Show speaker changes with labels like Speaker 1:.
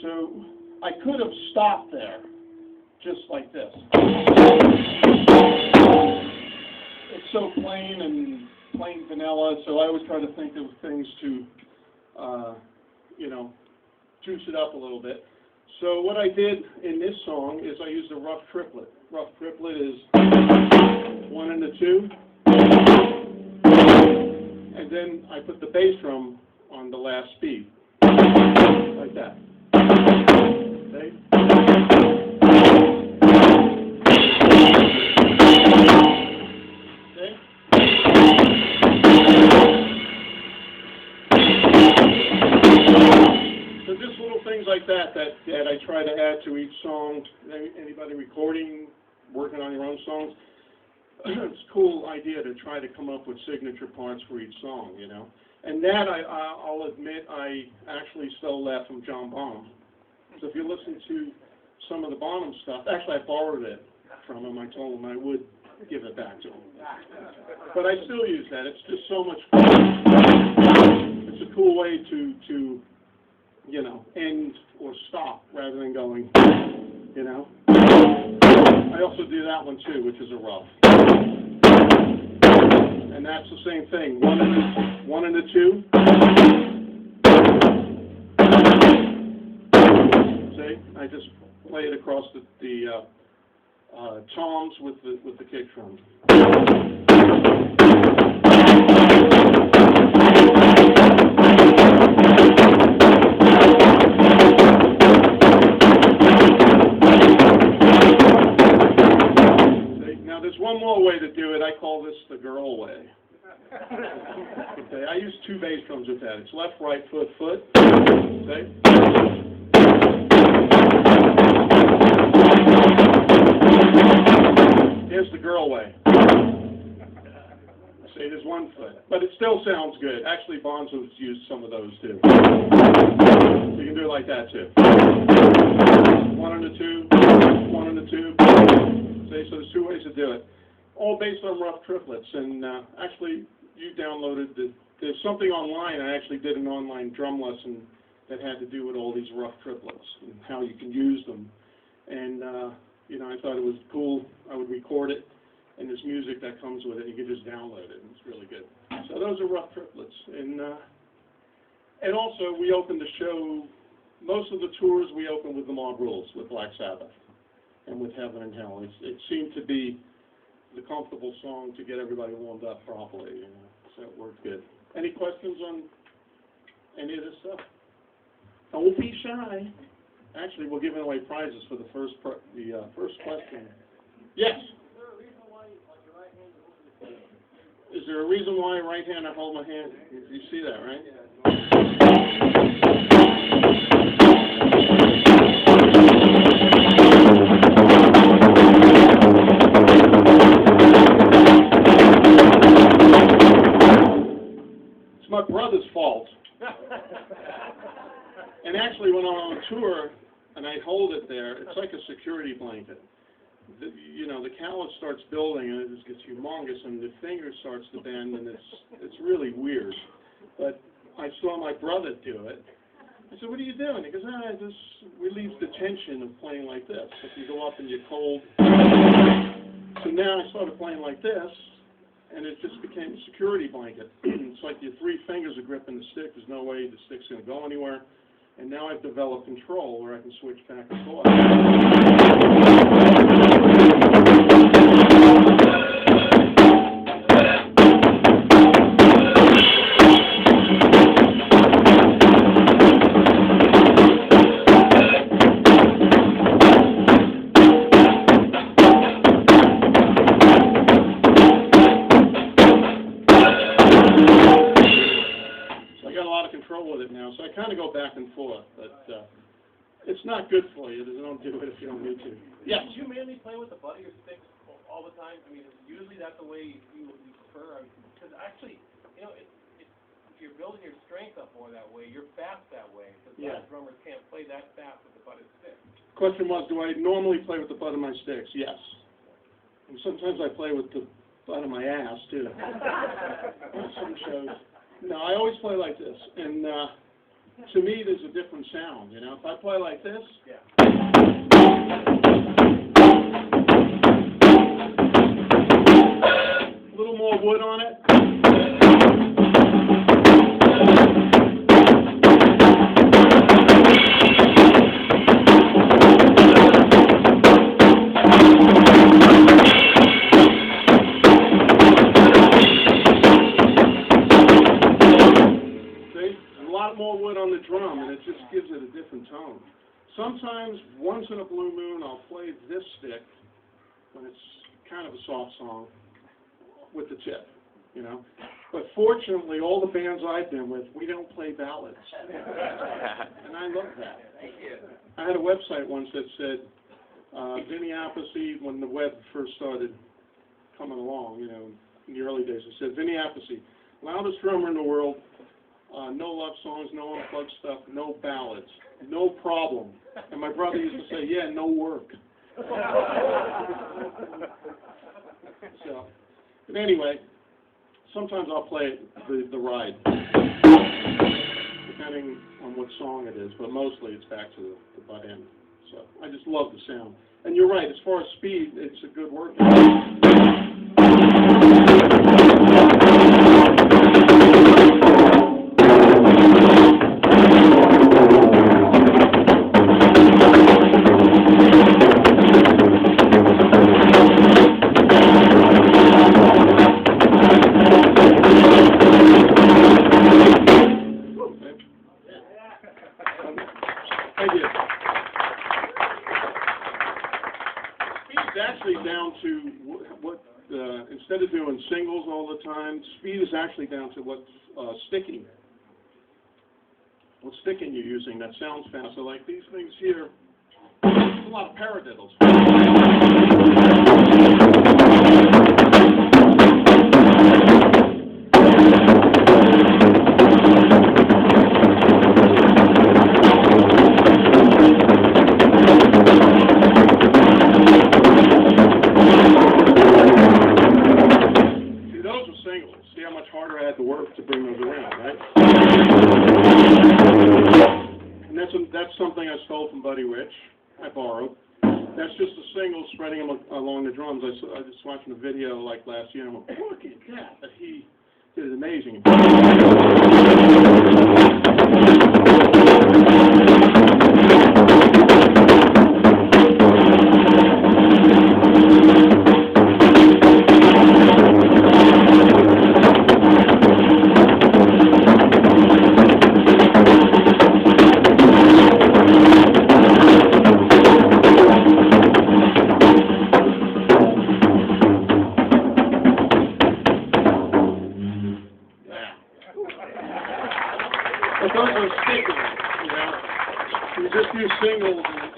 Speaker 1: So I could have stopped there, just like this. It's so plain and plain vanilla, so I always try to think of things to, juice it up a little bit. So what I did in this song is I used a rough triplet. Rough triplet is 1 and a 2, and then I put the bass drum on the last beat, like that. Okay? Okay? So just little things like that I try to add to each song. Anybody recording, working on your own songs, it's a cool idea to try to come up with signature parts for each song, you know. And that, I'll admit, I actually stole that from John Bonham. So if you listen to some of the Bonham stuff, actually I borrowed it from him. I told him I would give it back to him. But I still use that. It's just so much fun. It's a cool way to end or stop rather than going, you know. I also do that one too, which is a rough. And that's the same thing. 1 and a 2. See, I just play it across the toms with the kick drum. One more way to do it. I call this the girl way. Okay, I use 2 bass drums with that. It's left, right, foot, foot. Okay. Here's the girl way. See, there's 1 foot, but it still sounds good. Actually, Bonzo's used some of those too. You can do it like that too. 1 and a 2, 1 and a 2. See, so there's 2 ways to do it. All based on rough triplets, and actually you downloaded there's something online. I actually did an online drum lesson that had to do with all these rough triplets and how you can use them. And I thought it was cool. I would record it, and there's music that comes with it. You can just download it, and it's really good. So those are rough triplets, and also we opened the show. Most of the tours we opened with the Mob Rules with Black Sabbath and with Heaven and Hell. It seemed to be the comfortable song to get everybody warmed up properly, you know, so it worked good. Any questions on any of this stuff? Don't be shy. Actually, we're giving away prizes for the first question. Yes? Is there a reason why right hand I hold my hand? You see that, right? My brother's fault. And actually, when I'm on tour and I hold it there, it's like a security blanket. The callus starts building and it just gets humongous, and the finger starts to bend, and it's really weird. But I saw my brother do it. I said, "What are you doing?" He goes, "This relieves the tension of playing like this. If you go up and you're cold." So now I started playing like this, and it just became a security blanket. It's like your 3 fingers are gripping the stick. There's no way the stick's going to go anywhere. And now I've developed control where I can switch back and forth. With it now, so I kind of go back and forth, but it's not good for you. Don't do it if you don't need to. Yes?
Speaker 2: Do you mainly play with the butt of your sticks all the time? I mean, usually that's the way you prefer. Because actually, if you're building your strength up more that way, you're fast that way. Because a lot of drummers can't play that fast with the butt of sticks.
Speaker 1: Question was, do I normally play with the butt of my sticks? Yes. And sometimes I play with the butt of my ass too. Some shows. No, I always play like this, and to me, there's a different sound, you know? If I play like this,
Speaker 2: Yeah.
Speaker 1: a little more wood on it. More wood on the drum, and it just gives it a different tone. Sometimes, once in a blue moon, I'll play this stick when it's kind of a soft song with the tip, you know. But fortunately, all the bands I've been with, we don't play ballads, and I love that. I had a website once that said, Vinny Appice, when the web first started coming along, you know, in the early days, it said, Vinny Appice, loudest drummer in the world. No love songs, no unplugged stuff, no ballads, no problem. And my brother used to say, yeah, no work. So, but anyway, sometimes I'll play the ride, depending on what song it is, but mostly it's back to the butt end. So I just love the sound. And you're right, as far as speed, it's a good workout. Speed's actually down to what instead of doing singles all the time, speed is actually down to what's sticking. What sticking you're using that sounds faster. Like these things here, there's a lot of paradiddles. See how much harder I had to work to bring those around, right? And that's something I stole from Buddy Rich. I borrowed. That's just a single spreading them along the drums. I was just watching a video like last year, and I went, look at that. But he did it amazing. But those are sticking, you know. You just use singles and